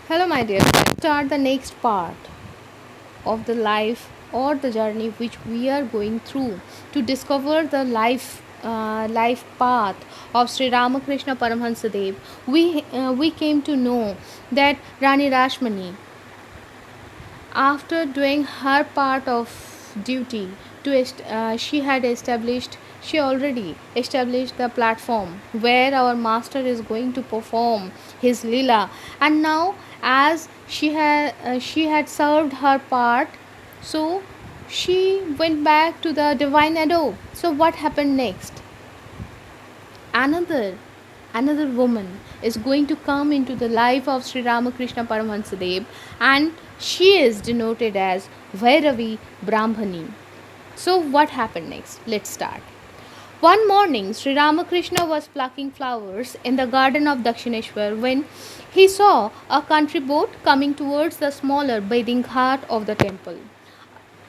Hello, my dear friends. Start the next part of the life or the journey which we are going through to discover the life path of Sri Ramakrishna Paramahansa Dev. We came to know that Rani Rashmani, after doing her part of duty she already established the platform where our master is going to perform his lila, and now as she had served her part, so she went back to the divine abode. So what happened next? Another woman is going to come into the life of Sri Ramakrishna Paramahansa Dev, and she is denoted as Vairavi Brahmani. So what happened next? Let's start. One morning, Sri Ramakrishna was plucking flowers in the garden of Dakshineshwar when he saw a country boat coming towards the smaller bathing ghat of the temple.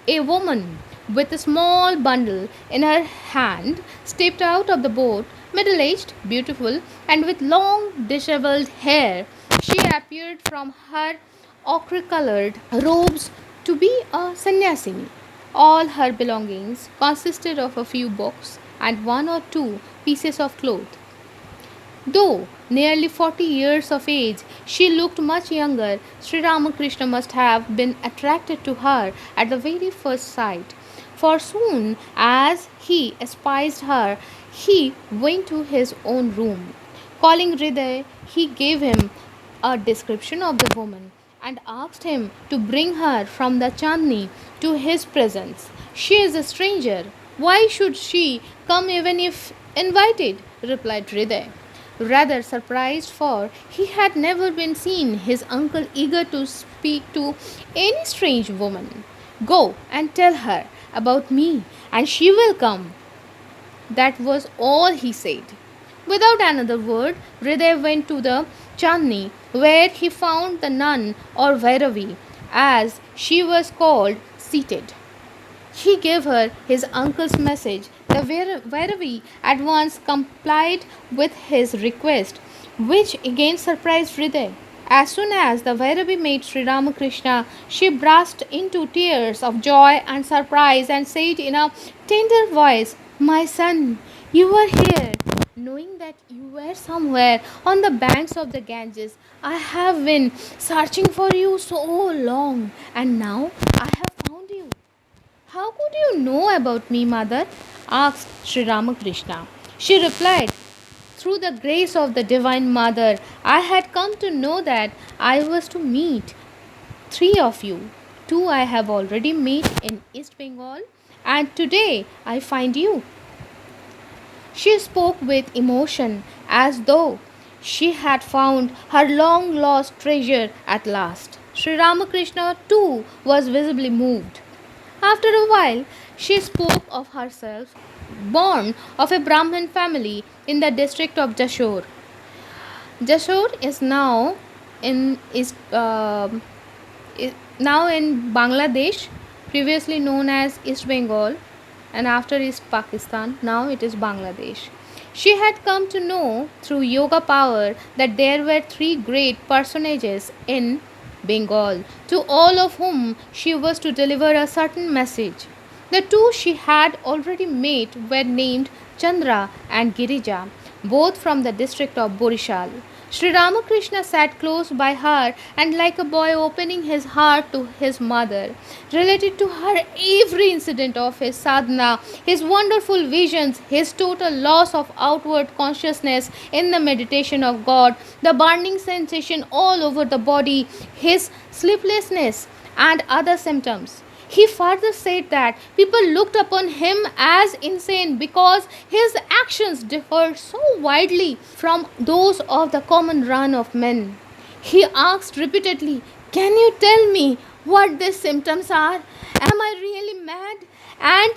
A woman with a small bundle in her hand stepped out of the boat, middle aged, beautiful, and with long disheveled hair. She appeared from her ochre colored robes to be a sannyasini. All her belongings consisted of a few books and one or two pieces of cloth. Though nearly 40 years of age, she looked much younger. Sri Ramakrishna must have been attracted to her at the very first sight, for soon as he espied her, he went to his own room. Calling Hriday, he gave him a description of the woman and asked him to bring her from the Chandni to his presence. She is a stranger. Why should she come even if invited? Replied Hriday, rather surprised, for he had never been seen his uncle eager to speak to any strange woman. Go and tell her about me, and she will come. That was all he said. Without another word, Hriday went to the Chandni, where he found the nun, or Vairavi, as she was called, seated. He gave her his uncle's message. The Vairavi at once complied with his request, which again surprised Hriday. As soon as the Vairavi met Sri Ramakrishna, she burst into tears of joy and surprise and said in a tender voice, "My son, you are here. Knowing that you were somewhere on the banks of the Ganges, I have been searching for you so long, and now I have found you." "How could you know about me, mother?" asked Sri Ramakrishna. She replied, "Through the grace of the Divine Mother, I had come to know that I was to meet three of you. Two I have already met in East Bengal, and today I find you." She spoke with emotion, as though she had found her long lost treasure at last. Sri Ramakrishna too was visibly moved. After a while, she spoke of herself, born of a Brahmin family in the district of Jashore. Jashore is now in Bangladesh, previously known as East Bengal, and after East Pakistan, now it is Bangladesh. She had come to know through yoga power that there were three great personages in Bengal, to all of whom she was to deliver a certain message. The two she had already met were named Chandra and Girija, both from the district of Borishal. Sri Ramakrishna sat close by her and, like a boy opening his heart to his mother, related to her every incident of his sadhana, his wonderful visions, his total loss of outward consciousness in the meditation of God, the burning sensation all over the body, his sleeplessness, and other symptoms. He further said that people looked upon him as insane because his actions differed so widely from those of the common run of men. He asked repeatedly, "Can you tell me what these symptoms are? Am I really mad? And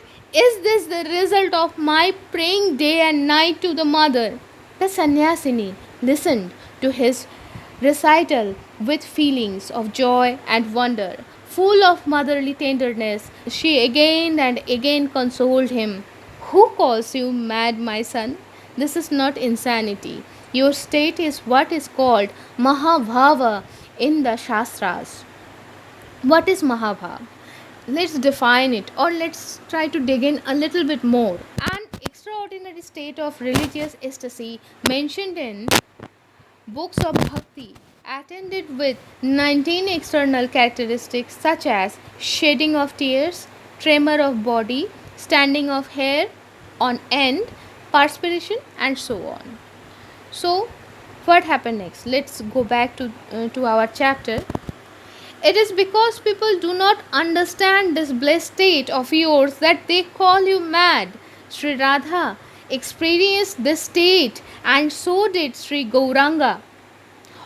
is this the result of my praying day and night to the mother?" The sannyasini listened to his recital with feelings of joy and wonder. Full of motherly tenderness, she again and again consoled him. "Who calls you mad, my son? This is not insanity. Your state is what is called Mahabhava. in the Shastras. What is Mahabharata? Let's define it, or let's try to dig in a little bit more. An extraordinary state of religious ecstasy mentioned in books of bhakti, attended with 19 external characteristics such as shedding of tears, tremor of body, standing of hair on end, perspiration, and so on. So, what happened next? Let's go back to our chapter. It is because people do not understand this blessed state of yours that they call you mad. Sri Radha experienced this state, and so did Sri Gauranga.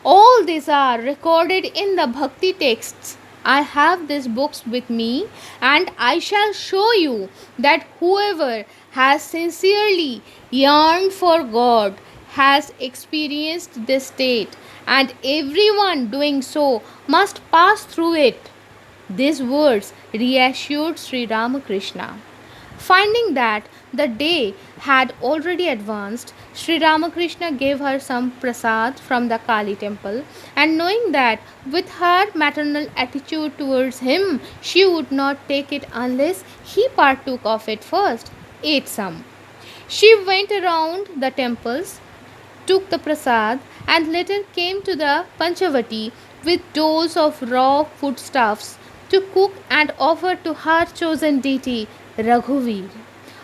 All these are recorded in the Bhakti texts. I have these books with me, and I shall show you that whoever has sincerely yearned for God has experienced this state, and everyone doing so must pass through it. These words reassured Sri Ramakrishna. Finding that the day had already advanced, Sri Ramakrishna gave her some prasad from the Kali temple, and knowing that with her maternal attitude towards him she would not take it unless he partook of it first, ate some. She went around the temples, took the prasad, and later came to the Panchavati with doughs of raw foodstuffs to cook and offer to her chosen deity Raghuvir,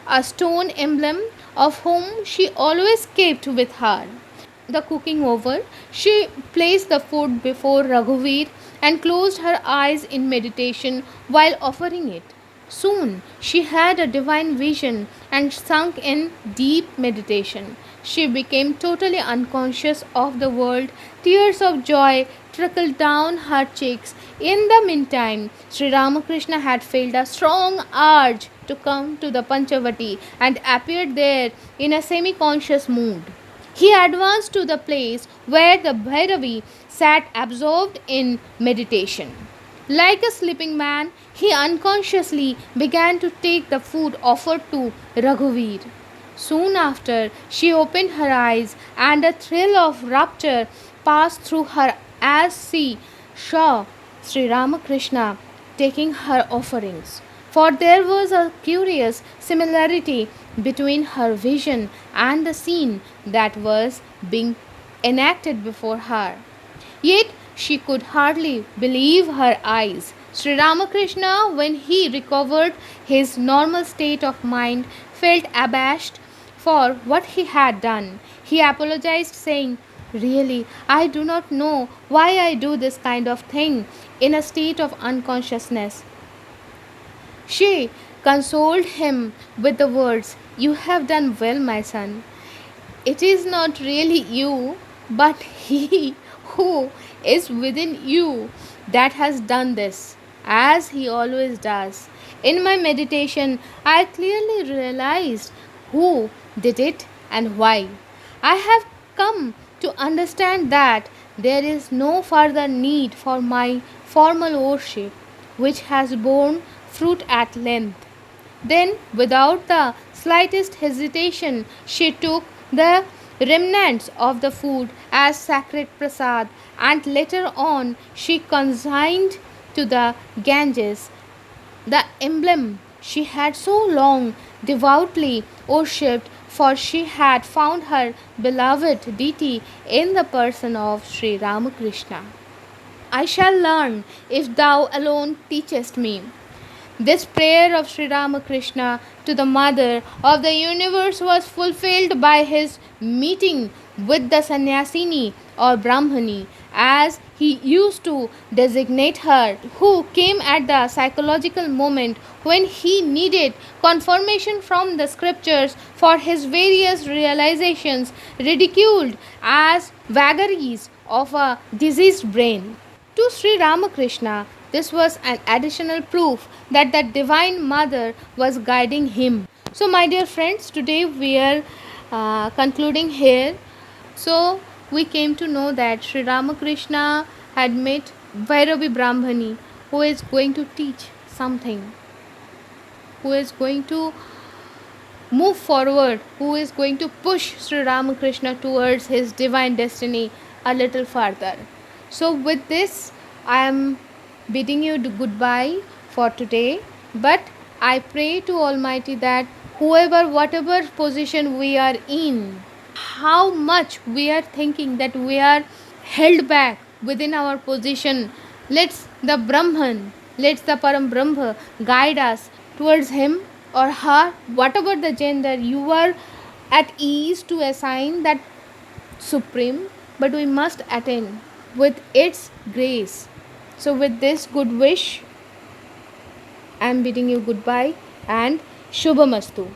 a stone emblem of whom she always kept with her. The cooking over, she placed the food before Raghuvir and closed her eyes in meditation while offering it. Soon she had a divine vision and sunk in deep meditation. She became totally unconscious of the world. Tears of joy trickled down her cheeks. In the meantime, Sri Ramakrishna had felt a strong urge to come to the Panchavati and appeared there in a semi conscious mood. He advanced to the place where the Bhairavi sat absorbed in meditation. Like a sleeping man, he unconsciously began to take the food offered to Raghuveer. Soon after, she opened her eyes, and a thrill of rapture passed through her as she saw Sri Ramakrishna taking her offerings. For there was a curious similarity between her vision and the scene that was being enacted before her. Yet she could hardly believe her eyes. Sri Ramakrishna, when he recovered his normal state of mind, felt abashed for what he had done. He apologized, saying, "Really, I do not know why I do this kind of thing in a state of unconsciousness." She consoled him with the words, "You have done well, my son. It is not really you, but He who is within you that has done this, as He always does. In my meditation, I clearly realized who did it and why. I have come to understand that there is no further need for my formal worship, which has borne fruit at length." Then, without the slightest hesitation, she took the remnants of the food as sacred prasad, and later on she consigned to the Ganges the emblem she had so long devoutly worshipped, for she had found her beloved deity in the person of Sri Ramakrishna. "I shall learn if thou alone teachest me." This prayer of Sri Ramakrishna to the Mother of the Universe was fulfilled by his meeting with the Sannyasini or Brahmani, as he used to designate her, who came at the psychological moment when he needed confirmation from the scriptures for his various realizations, ridiculed as vagaries of a diseased brain. To Sri Ramakrishna, this was an additional proof that the Divine Mother was guiding him. So, my dear friends, today we are concluding here. So, we came to know that Sri Ramakrishna had met Vairavi Brahmani, who is going to teach something, who is going to move forward, who is going to push Sri Ramakrishna towards his divine destiny a little further. So with this, I am bidding you goodbye for today, but I pray to Almighty that whoever, whatever position we are in, how much we are thinking that we are held back within our position, let's the Brahman, let's the Param Brahma guide us towards him or her, whatever the gender you are at ease to assign that supreme, but we must attain with its grace. So with this good wish, I am bidding you goodbye and Shubhamastu.